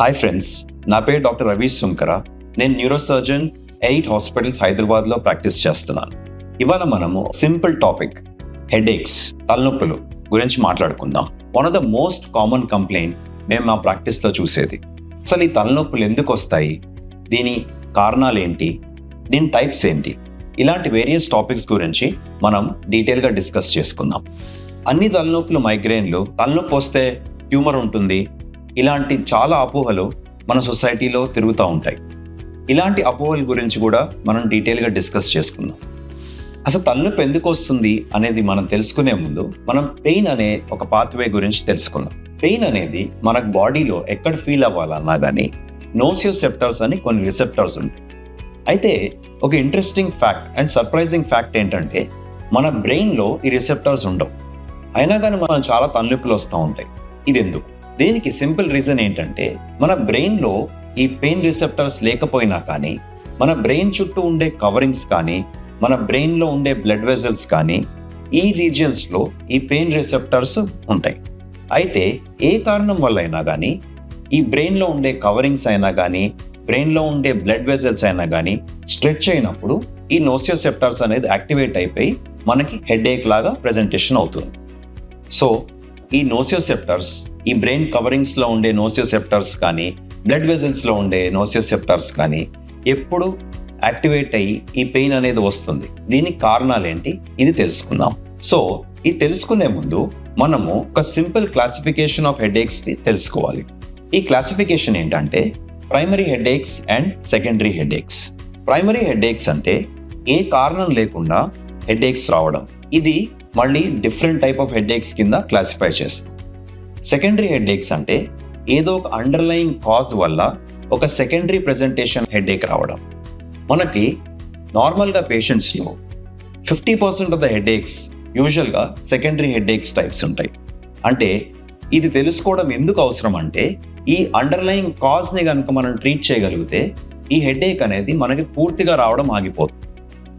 Hi friends, నా పేరు doctor Ravish Sunkara. నేను న్యూరోసర్జన్ 8 హాస్పిటల్స్ హైదరాబాద్లో ప్రాక్టీస్ చేస్తున్నాను. ఇవాళ మనము సింపుల్ టాపిక్ హెడేక్స్, తలనొప్పులు గురించి మాట్లాడుకుందాం. One of the most common complaint మేము మా ప్రాక్టీస్లో చూసేది. అసలు ఈ తలనొప్పులు ఎందుకు వస్తాయి, దీని కారణాలు ఏంటి, దీని టైప్స్ ఏంటి, ఇలాంటి వేరియస్ టాపిక్స్ గురించి మనం డీటెయిల్గా డిస్కస్ చేసుకుందాం. అన్ని తలనొప్పులు మైగ్రేన్లు, తలనొప్పి వస్తే ట్యూమర్ ఉంటుంది, ఇలాంటి చాలా అపోహలు మన సొసైటీలో తిరుగుతూ ఉంటాయి. ఇలాంటి అపోహల గురించి కూడా మనం డీటెయిల్గా డిస్కస్ చేసుకుందాం. అసలు తలనొప్పి ఎందుకు వస్తుంది అనేది మనం తెలుసుకునే ముందు మనం పెయిన్ అనే ఒక పాత్వే గురించి తెలుసుకుందాం. పెయిన్ అనేది మనకు బాడీలో ఎక్కడ ఫీల్ అవ్వాలన్నా కానీ నోసియోసెప్టర్స్ అని కొన్ని రిసెప్టర్స్ ఉంటాయి. అయితే ఒక interesting fact and surprising fact ఏంటంటే మన బ్రెయిన్లో ఈ రిసెప్టర్స్ ఉండవు, అయినా కానీ మనం చాలా తలనొప్పులు వస్తూ ఉంటాయి. ఇది ఎందుకు? దీనికి సింపుల్ రీజన్ ఏంటంటే మన బ్రెయిన్లో ఈ పెయిన్ రిసెప్టర్స్ లేకపోయినా కానీ మన బ్రెయిన్ చుట్టూ ఉండే కవరింగ్స్ కానీ మన బ్రెయిన్లో ఉండే బ్లడ్ వెజల్స్ కానీ ఈ రీజియన్స్లో ఈ పెయిన్ రిసెప్టర్స్ ఉంటాయి. అయితే ఏ కారణం వల్ల అయినా కానీ ఈ బ్రెయిన్లో ఉండే కవరింగ్స్ అయినా కానీ బ్రెయిన్లో ఉండే బ్లడ్ వెజల్స్ అయినా కానీ స్ట్రెచ్ అయినప్పుడు ఈ నోసియోసెప్టర్స్ అనేది యాక్టివేట్ అయిపోయి మనకి హెడేక్ లాగా ప్రెజెంటేషన్ అవుతుంది. సో ఈ నోసియోసెప్టర్స్, ఈ బ్రెయిన్ కవరింగ్స్లో ఉండే నోసియోసెప్టర్స్ కానీ బ్లడ్ వెజల్స్లో ఉండే నోసియోసెప్టర్స్ కానీ ఎప్పుడు యాక్టివేట్ అయ్యి ఈ పెయిన్ అనేది వస్తుంది. దీనికి కారణాలు ఏంటి, ఇది తెలుసుకుందాం. సో ఇది తెలుసుకునే ముందు మనము ఒక సింపుల్ క్లాసిఫికేషన్ ఆఫ్ హెడేక్స్ని తెలుసుకోవాలి. ఈ క్లాసిఫికేషన్ ఏంటంటే primary headaches and secondary headaches. Primary headaches అంటే ఏ కారణం లేకుండా హెడేక్స్ రావడం, ఇది మళ్ళీ డిఫరెంట్ టైప్ ఆఫ్ హెడేక్స్ కింద క్లాసిఫై చేస్తాం. సెకండరీ హెడేక్స్ అంటే ఏదో ఒక అండర్లయింగ్ కాజ్ వల్ల ఒక సెకండరీ ప్రెజెంటేషన్ హెడేక్ రావడం. మనకి నార్మల్గా పేషెంట్స్లో 50% ఆఫ్ ద హెడేక్స్ యూజువల్గా సెకండరీ హెడేక్స్ టైప్స్ ఉంటాయి. అంటే ఇది తెలుసుకోవడం ఎందుకు అవసరం అంటే ఈ అండర్లయింగ్ కాజ్ని కనుక మనం ట్రీట్ చేయగలిగితే ఈ హెడేక్ అనేది మనకి పూర్తిగా రావడం ఆగిపోతుంది.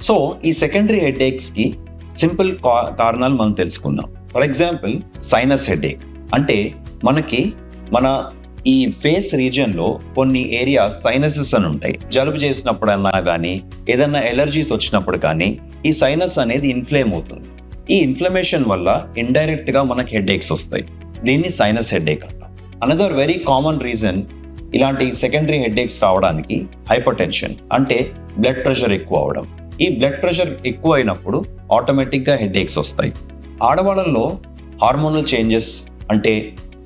సో ఈ సెకండరీ హెడేక్స్కి సింపుల్ కారణాలు మనం తెలుసుకుందాం. ఫర్ ఎగ్జాంపుల్ సైనస్ హెడేక్ అంటే మనకి మన ఈ ఫేస్ రీజియన్లో కొన్ని ఏరియాస్ సైనసెస్ అని ఉంటాయి. జలుబు చేసినప్పుడు అన్నా కానీ ఏదన్నా ఎలర్జీస్ వచ్చినప్పుడు కానీ ఈ సైనస్ అనేది ఇన్ఫ్లేమ్ అవుతుంది. ఈ ఇన్ఫ్లమేషన్ వల్ల ఇండైరెక్ట్గా మనకి హెడేక్స్ వస్తాయి. దీన్ని సైనస్ హెడేక్ అంటాం. అనదర్ వెరీ కామన్ రీజన్ ఇలాంటి సెకండరీ హెడేక్స్ రావడానికి హైపర్ టెన్షన్, అంటే బ్లడ్ ప్రెషర్ ఎక్కువ అవడం. ఈ బ్లడ్ ప్రెషర్ ఎక్కువ అయినప్పుడు ఆటోమేటిక్గా హెడేక్స్ వస్తాయి. ఆడవాళ్ళలో హార్మోనల్ చేంజెస్ అంటే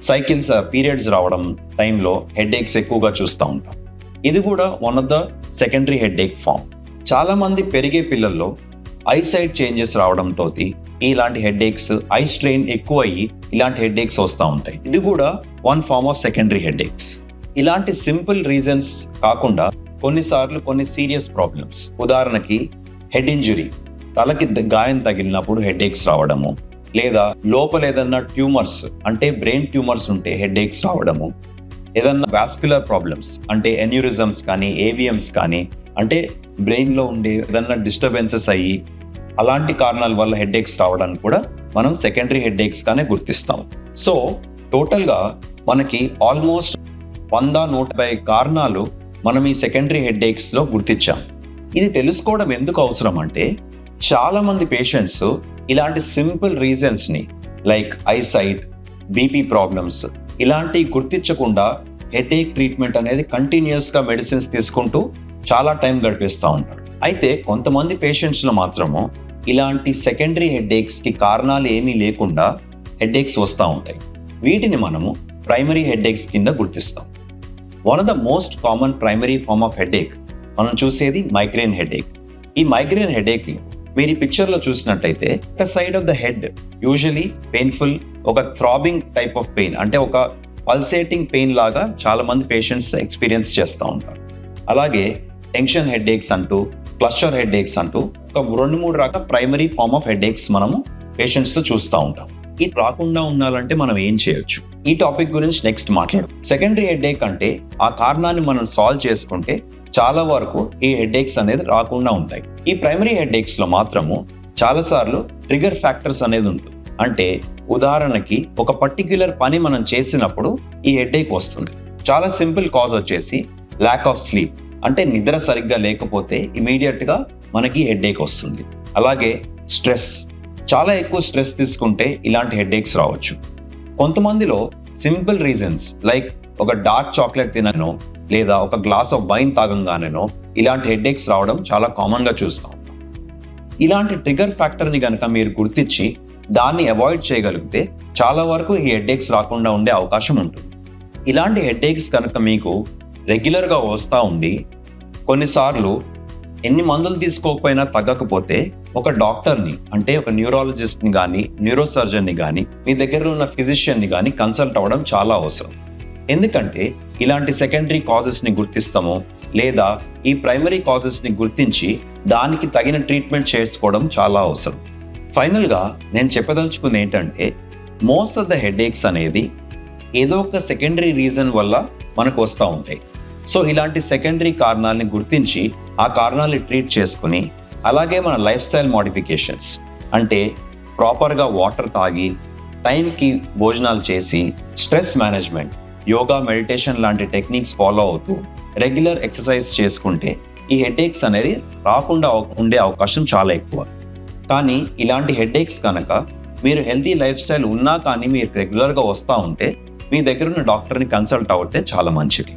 సైకిల్స్, పీరియడ్స్ రావడం టైంలో హెడేక్స్ ఎక్కువగా చూస్తూ ఉంటాం. ఇది కూడా one of the secondary headache form. చాలామంది పెరిగే పిల్లల్లో ఐసైట్ చేంజెస్ రావడంతో ఇలాంటి హెడేక్స్, ఐ స్ట్రెయిన్ ఎక్కువ అయ్యి ఇలాంటి హెడేక్స్ వస్తూ ఉంటాయి. ఇది కూడా one form of secondary headaches. ఇలాంటి సింపుల్ రీజన్స్ కాకుండా కొన్నిసార్లు కొన్ని సీరియస్ ప్రాబ్లమ్స్, ఉదాహరణకి హెడ్ ఇంజురీ, తలకి గాయం తగిలినప్పుడు హెడేక్స్ రావడము, లేదా లోపల ఏదన్నా ట్యూమర్స్ అంటే బ్రెయిన్ ట్యూమర్స్ ఉంటే హెడేక్స్ రావడము, ఏదన్నా వాస్కులర్ ప్రాబ్లమ్స్ అంటే ఎన్యూరిజమ్స్ కానీ ఏవిఎమ్స్ కానీ అంటే బ్రెయిన్లో ఉండే ఏదన్నా డిస్టర్బెన్సెస్ అయ్యి అలాంటి కారణాల వల్ల హెడేక్స్ రావడానికి కూడా మనం సెకండరీ హెడేక్స్ గానే గుర్తిస్తాం. సో టోటల్గా మనకి ఆల్మోస్ట్ 100-150 కారణాలు మనం ఈ సెకండరీ హెడేక్స్లో గుర్తించాం. ఇది తెలుసుకోవడం ఎందుకు అవసరం అంటే చాలామంది పేషెంట్స్ ఇలాంటి సింపుల్ రీజన్స్ని లైక్ ఐసైట్, బీపీ ప్రాబ్లమ్స్ ఇలాంటివి గుర్తించకుండా హెడేక్ ట్రీట్మెంట్ అనేది కంటిన్యూస్గా మెడిసిన్స్ తీసుకుంటూ చాలా టైం గడిపేస్తూ ఉంటారు. అయితే కొంతమంది పేషెంట్స్లో మాత్రము ఇలాంటి సెకండరీ హెడేక్స్కి కారణాలు ఏమీ లేకుండా హెడేక్స్ వస్తూ ఉంటాయి. వీటిని మనము ప్రైమరీ హెడేక్స్ కింద గుర్తిస్తాం. One of the most common primary form of headache మనం చూసేది మైగ్రేన్ హెడేక్. ఈ మైగ్రేన్ హెడేక్ మీరు ఈ పిక్చర్లో చూసినట్టయితే ఒక side of the head usually painful, ఒక థ్రాబింగ్ టైప్ ఆఫ్ పెయిన్ అంటే ఒక పల్సేటింగ్ పెయిన్ లాగా చాలా మంది పేషెంట్స్ ఎక్స్పీరియన్స్ చేస్తూ ఉంటారు. అలాగే టెన్షన్ హెడేక్స్ అంటూ, క్లస్టర్ హెడేక్స్ అంటూ ఒక 2-3 రకాల ప్రైమరీ ఫార్మ్ ఆఫ్ హెడేక్స్ మనము పేషెంట్స్లో చూస్తూ ఉంటాం. ఇది రాకుండా ఉండాలంటే మనం ఏం చేయొచ్చు, ఈ టాపిక్ గురించి నెక్స్ట్ మాట్లాడు. సెకండరీ హెడేక్ అంటే ఆ కారణాన్ని మనం సాల్వ్ చేసుకుంటే చాలా వరకు ఈ హెడేక్స్ అనేది రాకుండా ఉంటాయి. ఈ ప్రైమరీ హెడేక్స్ లో మాత్రము చాలాసార్లు ట్రిగర్ ఫ్యాక్టర్స్ అనేది ఉంటుంది. అంటే ఉదాహరణకి ఒక పర్టిక్యులర్ పని మనం చేసినప్పుడు ఈ హెడేక్ వస్తుంది. చాలా సింపుల్ కాజ్ వచ్చేసి ల్యాక్ ఆఫ్ స్లీప్, అంటే నిద్ర సరిగ్గా లేకపోతే ఇమీడియట్గా మనకి హెడేక్ వస్తుంది. అలాగే స్ట్రెస్, చాలా ఎక్కువ స్ట్రెస్ తీసుకుంటే ఇలాంటి హెడేక్స్ రావచ్చు. కొంతమందిలో సింపుల్ రీజన్స్ లైక్ ఒక డార్క్ చాక్లెట్ తిననో లేదా ఒక గ్లాస్ ఆఫ్ వైన్ తాగంగానేనో ఇలాంటి హెడేక్స్ రావడం చాలా కామన్గా చూస్తాం. ఇలాంటి ట్రిగర్ ఫ్యాక్టర్ని కనుక మీరు గుర్తించి దాన్ని అవాయిడ్ చేయగలిగితే చాలా వరకు ఈ హెడేక్స్ రాకుండా ఉండే అవకాశం ఉంటుంది. ఇలాంటి హెడేక్స్ కనుక మీకు రెగ్యులర్గా వస్తూ ఉండి కొన్నిసార్లు ఎన్ని మందులు తీసుకోకపోయినా తగ్గకపోతే ఒక డాక్టర్ని, అంటే ఒక న్యూరాలజిస్ట్ని కానీ న్యూరోసర్జన్ని కానీ మీ దగ్గర ఉన్న ఫిజిషియన్ని కానీ కన్సల్ట్ అవ్వడం చాలా అవసరం. ఎందుకంటే ఇలాంటి సెకండరీ కాజెస్ని గుర్తిస్తామో లేదా ఈ ప్రైమరీ కాజెస్ని గుర్తించి దానికి తగిన ట్రీట్మెంట్ చేసుకోవడం చాలా అవసరం. ఫైనల్గా నేను చెప్పదలుచుకుంది ఏంటంటే మోస్ట్ ఆఫ్ ద హెడేక్స్ అనేది ఏదో ఒక సెకండరీ రీజన్ వల్ల మనకు వస్తూ ఉంటాయి. సో ఇలాంటి సెకండరీ కారణాలని గుర్తించి ఆ కారణాలని ట్రీట్ చేసుకుని, అలాగే మన లైఫ్ స్టైల్ మోడిఫికేషన్స్, అంటే ప్రాపర్గా వాటర్ తాగి టైంకి భోజనాలు చేసి స్ట్రెస్ మేనేజ్మెంట్, యోగా, మెడిటేషన్ లాంటి టెక్నిక్స్ ఫాలో అవుతూ రెగ్యులర్ ఎక్సర్సైజ్ చేసుకుంటే ఈ హెడేక్స్ అనేది రాకుండా ఉండే అవకాశం చాలా ఎక్కువ. కానీ ఇలాంటి హెడేక్స్ కనుక మీరు హెల్తీ లైఫ్ స్టైల్ ఉన్నా కానీ మీరు రెగ్యులర్గా వస్తూ ఉంటే మీ దగ్గర ఉన్న డాక్టర్ని కన్సల్ట్ అవుతే చాలా మంచిది.